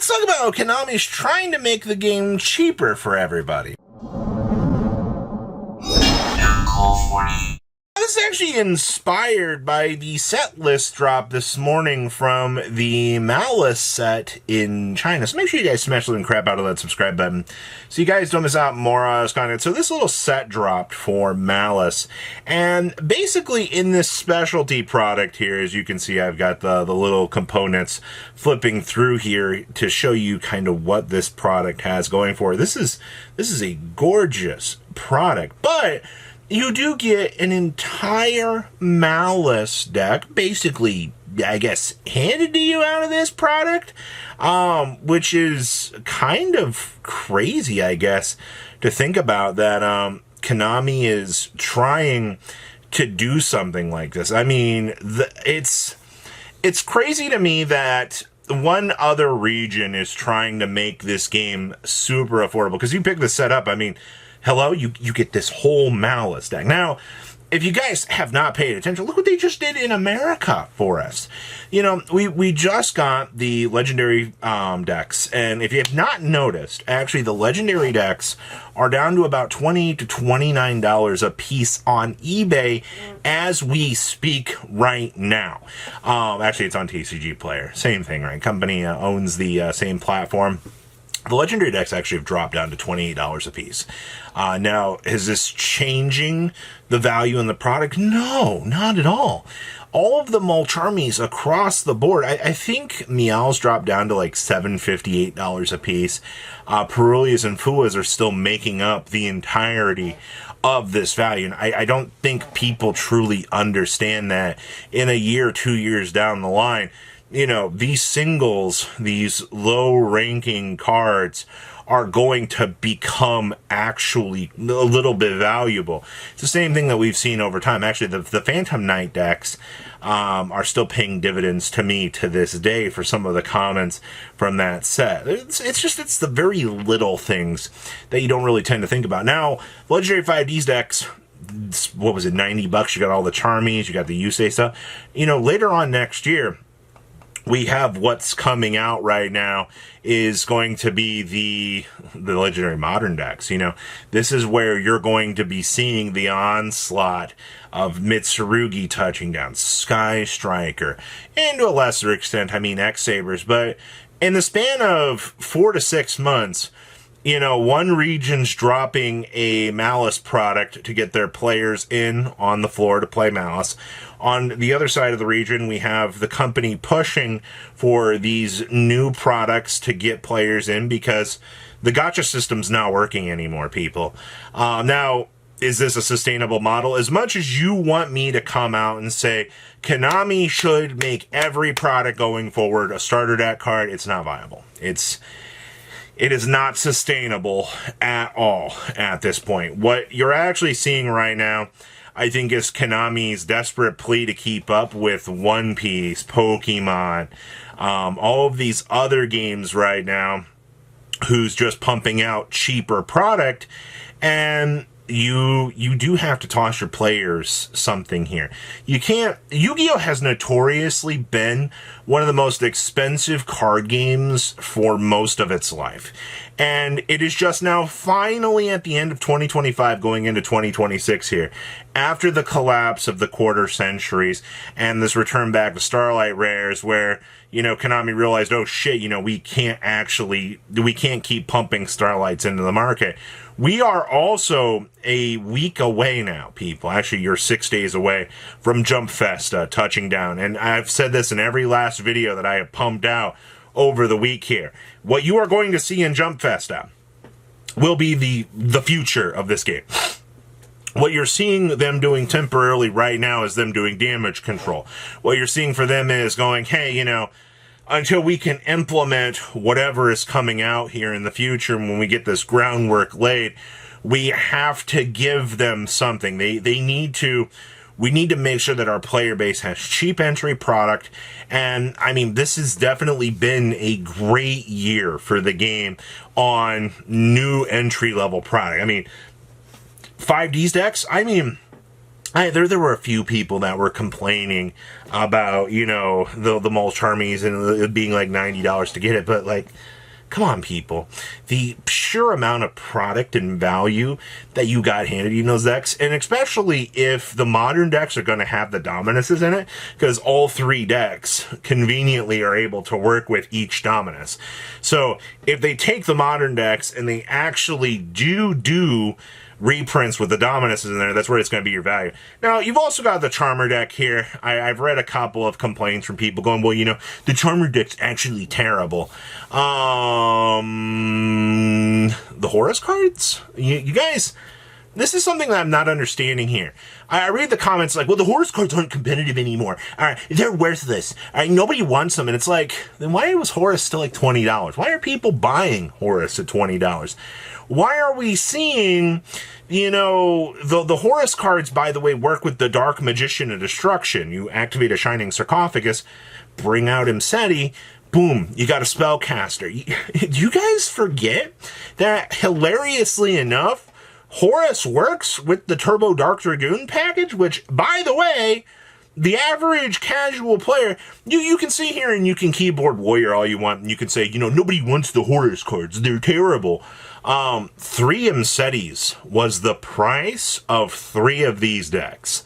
let's talk about how Konami's trying to make the game cheaper for everybody. This is actually inspired by the set list drop this morning from the Malice set in China. So make sure you guys smash the little crap out of that subscribe button so you guys don't miss out more content. So this little set dropped for Malice. And basically in this specialty product here, as you can see, I've got the little components flipping through here to show you kind of what this product has going for it. This is a gorgeous product, but you do get an entire Malice deck, basically, I guess, handed to you out of this product, which is kind of crazy, I guess, to think about that Konami is trying to do something like this. I mean, it's crazy to me that one other region is trying to make this game super affordable, because you pick this set up, I mean, hello, you get this whole Malice deck. Now, if you guys have not paid attention, look what they just did in America for us. You know, we just got the legendary decks, and if you have not noticed, actually the legendary decks are down to about $20 to $29 a piece on eBay as we speak right now. Actually, it's on TCG Player. Same thing, right? Company owns the same platform. The legendary decks actually have dropped down to $28 a piece. Now, is this changing the value in the product? No, not at all. All of the Mulcharmies across the board, I think Meow's dropped down to like $7.50, $8 a piece. Perulias and Fuas are still making up the entirety of this value. And I don't think people truly understand that in a year, 2 years down the line, you know, these singles, these low-ranking cards are going to become actually a little bit valuable. It's the same thing that we've seen over time. Actually, the Phantom Knight decks are still paying dividends to me to this day for some of the comments from that set. It's the very little things that you don't really tend to think about. Now, Legendary 5D's decks, what was it, $90? You got all the Charmies, you got the Yusei stuff. You know, later on next year, we have what's coming out right now is going to be the legendary modern decks. You know, this is where you're going to be seeing the onslaught of Mitsurugi touching down, Sky Striker, and to a lesser extent, I mean, X-Sabers. But in the span of 4 to 6 months, you know, one region's dropping a Malice product to get their players in on the floor to play Malice. On the other side of the region, we have the company pushing for these new products to get players in because the gacha system's not working anymore, people. Now, is this a sustainable model? As much as you want me to come out and say, Konami should make every product going forward a starter deck card, it's not viable. It is not sustainable at all at this point. What you're actually seeing right now, I think, is Konami's desperate plea to keep up with One Piece, Pokemon, all of these other games right now, who's just pumping out cheaper product, and you do have to toss your players something here. You can't. Yu-Gi-Oh! Has notoriously been one of the most expensive card games for most of its life. And it is just now finally at the end of 2025 going into 2026 here, after the collapse of the quarter centuries and this return back to Starlight Rares where, you know, Konami realized, oh shit, you know, we can't keep pumping Starlights into the market. We are also a week away now, people. Actually, you're 6 days away from Jump Fest touching down. And I've said this in every last video that I have pumped out over the week here. What you are going to see in Jump Fest will be the future of this game. What you're seeing them doing temporarily right now is them doing damage control. What you're seeing for them is going, hey, you know, until we can implement whatever is coming out here in the future, when we get this groundwork laid, we have to give them something. We need to make sure that our player base has cheap entry product. And I mean, this has definitely been a great year for the game on new entry level product. I mean, 5D's decks, I mean, There were a few people that were complaining about, you know, the mulch armies and it being like $90 to get it, but like, come on, people. The pure amount of product and value that you got handed in those decks, and especially if the modern decks are going to have the Dominuses in it, because all three decks conveniently are able to work with each Dominus. So if they take the modern decks and they actually do reprints with the Dominuses in there, that's where it's going to be your value. Now, you've also got the Charmer deck here. I've read a couple of complaints from people going, well, you know, the Charmer deck's actually terrible. The Horus cards? You guys, this is something that I'm not understanding here. I read the comments like, well, the Horus cards aren't competitive anymore. All right, they're worthless. All right, nobody wants them. And it's like, then why was Horus still like $20? Why are people buying Horus at $20? Why are we seeing, you know, the Horus cards, by the way, work with the Dark Magician of Destruction. You activate a Shining Sarcophagus, bring out Imseti, boom, you got a spellcaster. You guys forget that, hilariously enough, Horus works with the Turbo Dark Dragoon package, which, by the way, the average casual player, you can sit here and you can keyboard warrior all you want, and you can say, you know, nobody wants the Horus cards, they're terrible. 3 Imsetis was the price of 3 of these decks.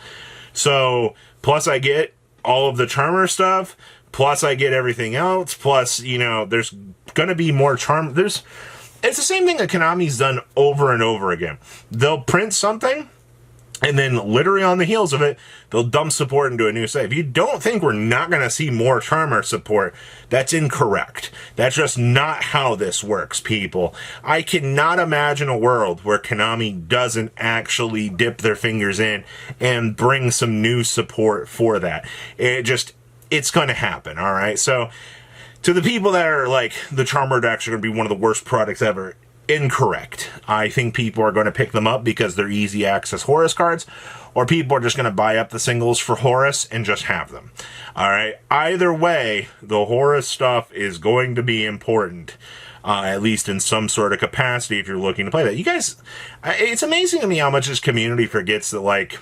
So, plus I get all of the Charmer stuff, plus I get everything else, plus, you know, there's gonna be more Charm. It's the same thing that Konami's done over and over again. They'll print something, and then literally on the heels of it, they'll dump support into a new set. If you don't think we're not going to see more Charmer support, that's incorrect. That's just not how this works, people. I cannot imagine a world where Konami doesn't actually dip their fingers in and bring some new support for that. It's going to happen, all right? So, to the people that are like, the Charmer decks are going to be one of the worst products ever, incorrect. I think people are going to pick them up because they're easy access Horus cards, or people are just going to buy up the singles for Horus and just have them. All right. Either way, the Horus stuff is going to be important, at least in some sort of capacity if you're looking to play that. You guys, it's amazing to me how much this community forgets that, like,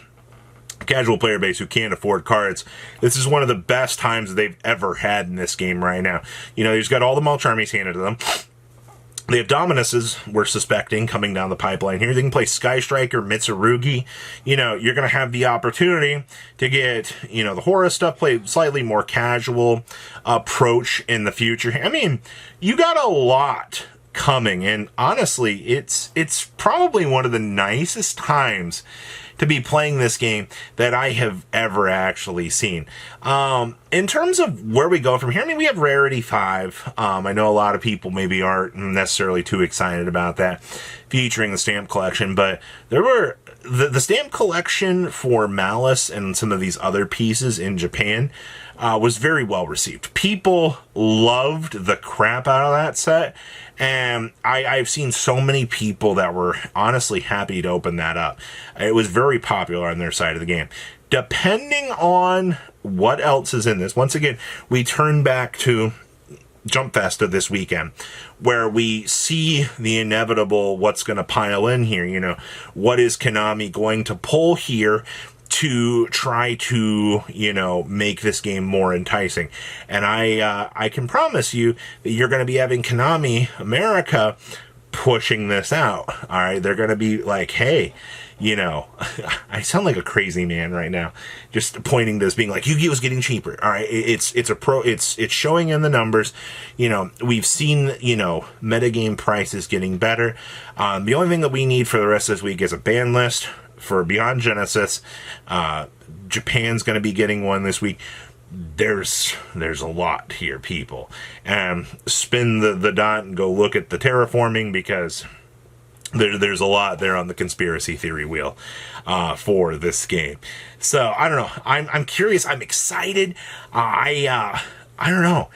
casual player base who can't afford cards, this is one of the best times they've ever had in this game right now. You know, you've got all the mulch armies handed to them. They have Dominuses, we're suspecting, coming down the pipeline here. They can play Sky Striker, Mitsurugi. You know, you're going to have the opportunity to get, you know, the Horus stuff, play slightly more casual approach in the future. I mean, you got a lot coming, and honestly, it's probably one of the nicest times to be playing this game that I have ever actually seen. In terms of where we go from here, I mean, we have Rarity 5. I know a lot of people maybe aren't necessarily too excited about that, featuring the stamp collection, but there were the stamp collection for Malice and some of these other pieces in Japan was very well received. People loved the crap out of that set, and I've seen so many people that were honestly happy to open that up. It was very popular on their side of the game. Depending on what else is in this, once again, we turn back to Jump Festa this weekend, where we see the inevitable what's going to pile in here. You know, what is Konami going to pull here to try to, you know, make this game more enticing? And I can promise you that you're going to be having Konami America pushing this out. All right, they're going to be like, hey, you know, I sound like a crazy man right now, just pointing to this, being like, Yu-Gi-Oh's getting cheaper. All right, it's showing in the numbers. You know, we've seen, you know, metagame prices getting better. The only thing that we need for the rest of this week is a ban list for Beyond Genesis. Japan's going to be getting one this week. There's a lot here, people. Spin the dot and go look at the terraforming, because there's a lot there on the conspiracy theory wheel for this game. So I don't know. I'm curious. I'm excited. I don't know.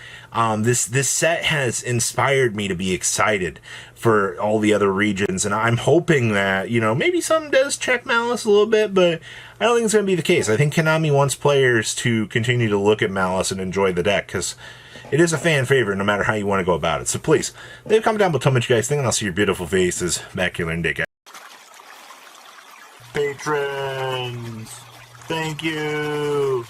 This set has inspired me to be excited for all the other regions, and I'm hoping that, you know, maybe some does check Malice a little bit, but I don't think it's going to be the case. I think Konami wants players to continue to look at Malice and enjoy the deck, because it is a fan favorite no matter how you want to go about it. So please, leave a comment down below, tell me what you guys think, and I'll see your beautiful faces back here in a day, guys. Patrons! Thank you.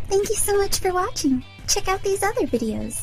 Thank you so much for watching. Check out these other videos.